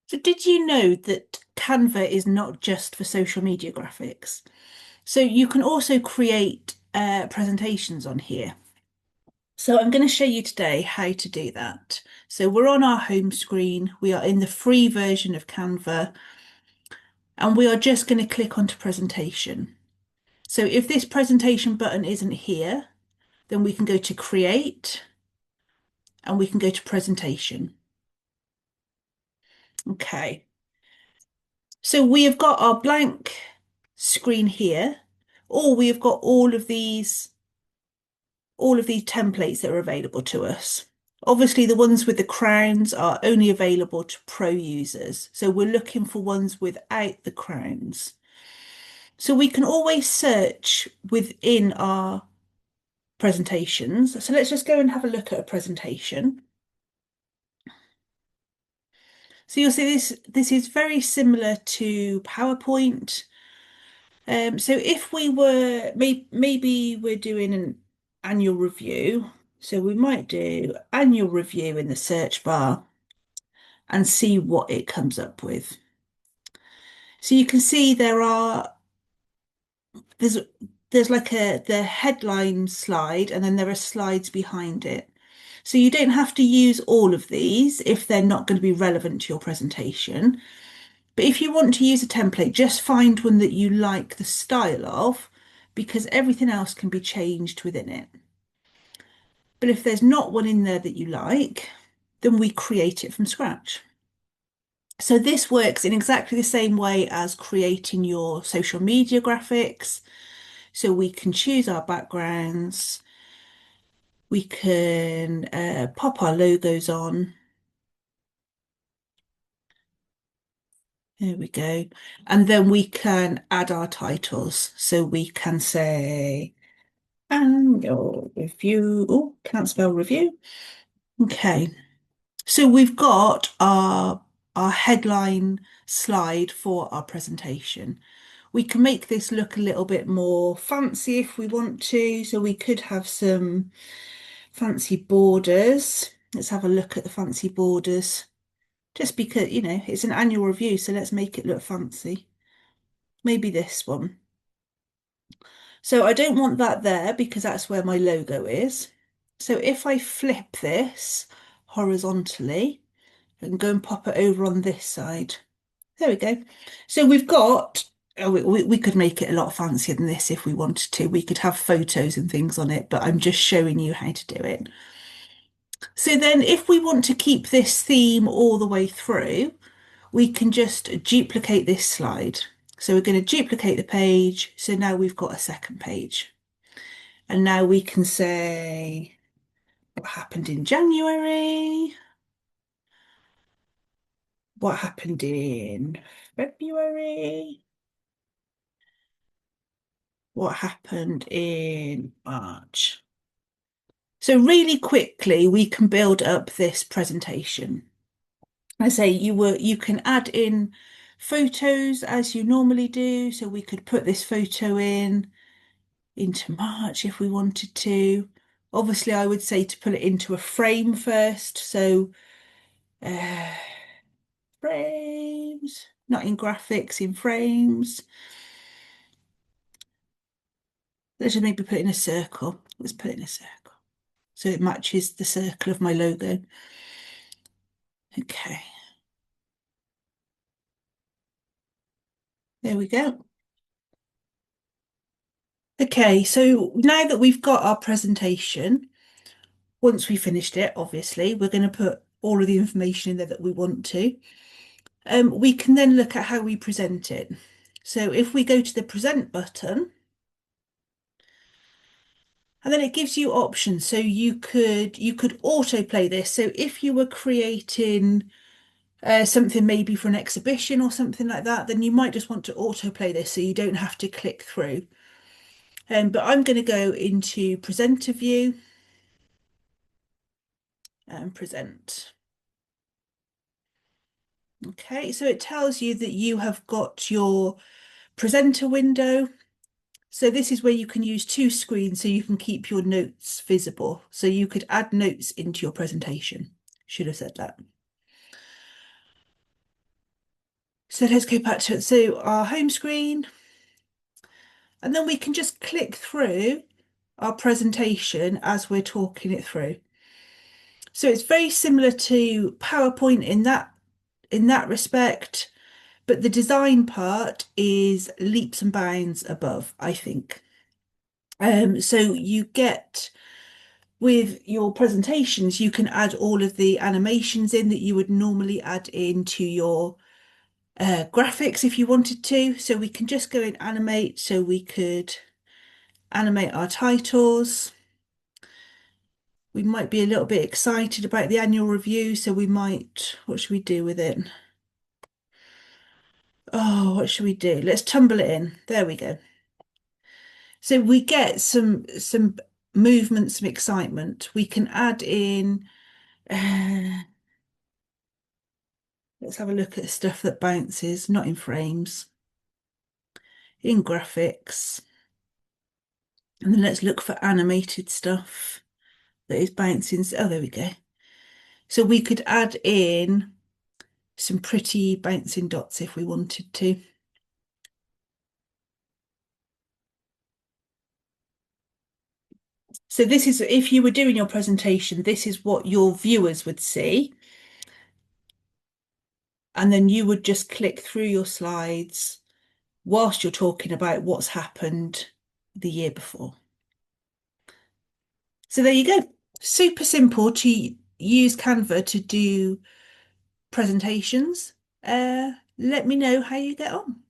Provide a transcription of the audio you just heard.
So did you know that Canva is not just for social media graphics? So you can also create presentations on here. So I'm going to show you today how to do that. So we're on our home screen. We are in the free version of Canva, and we are just going to click onto presentation. So if this presentation button isn't here, then we can go to create and we can go to presentation. Okay. So we have got our blank screen here, or we have got all of these templates that are available to us. Obviously, the ones with the crowns are only available to pro users. So we're looking for ones without the crowns. So we can always search within our presentations. So let's just go and have a look at a presentation. So you'll see this is very similar to PowerPoint. So if we were maybe we're doing an annual review, so we might do annual review in the search bar and see what it comes up with. So you can see there's there's like the headline slide and then there are slides behind it. So you don't have to use all of these if they're not going to be relevant to your presentation. But if you want to use a template, just find one that you like the style of, because everything else can be changed within it. But if there's not one in there that you like, then we create it from scratch. So this works in exactly the same way as creating your social media graphics. So we can choose our backgrounds, we can pop our logos on. There we go. And then we can add our titles. So we can say annual review. Oh, can't spell review. Okay. So we've got our headline slide for our presentation. We can make this look a little bit more fancy if we want to. So we could have some fancy borders. Let's have a look at the fancy borders. Just because, it's an annual review, so let's make it look fancy. Maybe this one. So I don't want that there because that's where my logo is. So if I flip this horizontally and go and pop it over on this side. There we go. So we've got, oh, we could make it a lot fancier than this if we wanted to. We could have photos and things on it, but I'm just showing you how to do it. So then if we want to keep this theme all the way through, we can just duplicate this slide. So we're going to duplicate the page. So now we've got a second page. And now we can say what happened in January, what happened in February, what happened in March. So really quickly, we can build up this presentation. I say you can add in photos as you normally do. So we could put this photo into March if we wanted to. Obviously, I would say to put it into a frame first. So uh, frames, not in graphics, in frames. Let's just maybe put it in a circle. Let's put it in a circle. So it matches the circle of my logo. Okay, there we go. Okay, so now that we've got our presentation, once we finished it, obviously, we're going to put all of the information in there that we want to. We can then look at how we present it. So if we go to the present button, and then it gives you options. So you could autoplay this. So if you were creating something maybe for an exhibition or something like that, then you might just want to autoplay this so you don't have to click through. But I'm going to go into presenter view and present. Okay, so it tells you that you have got your presenter window. So this is where you can use two screens so you can keep your notes visible. So you could add notes into your presentation. Should have said that. So let's go back to it. So our home screen, and then we can just click through our presentation as we're talking it through. So it's very similar to PowerPoint in that respect, but the design part is leaps and bounds above, I think. So you get with your presentations, you can add all of the animations in that you would normally add into your graphics if you wanted to. So we can just go and animate. So we could animate our titles. We might be a little bit excited about the annual review, so we might, what should we do with it? Oh, what should we do? Let's tumble it in. There we go. So we get some movement, some excitement. We can add in, let's have a look at stuff that bounces, not in frames, in graphics. And then let's look for animated stuff that is bouncing. Oh, there we go. So we could add in some pretty bouncing dots if we wanted to. So this is, if you were doing your presentation, this is what your viewers would see. And then you would just click through your slides whilst you're talking about what's happened the year before. So there you go. Super simple to use Canva to do presentations. Let me know how you get on.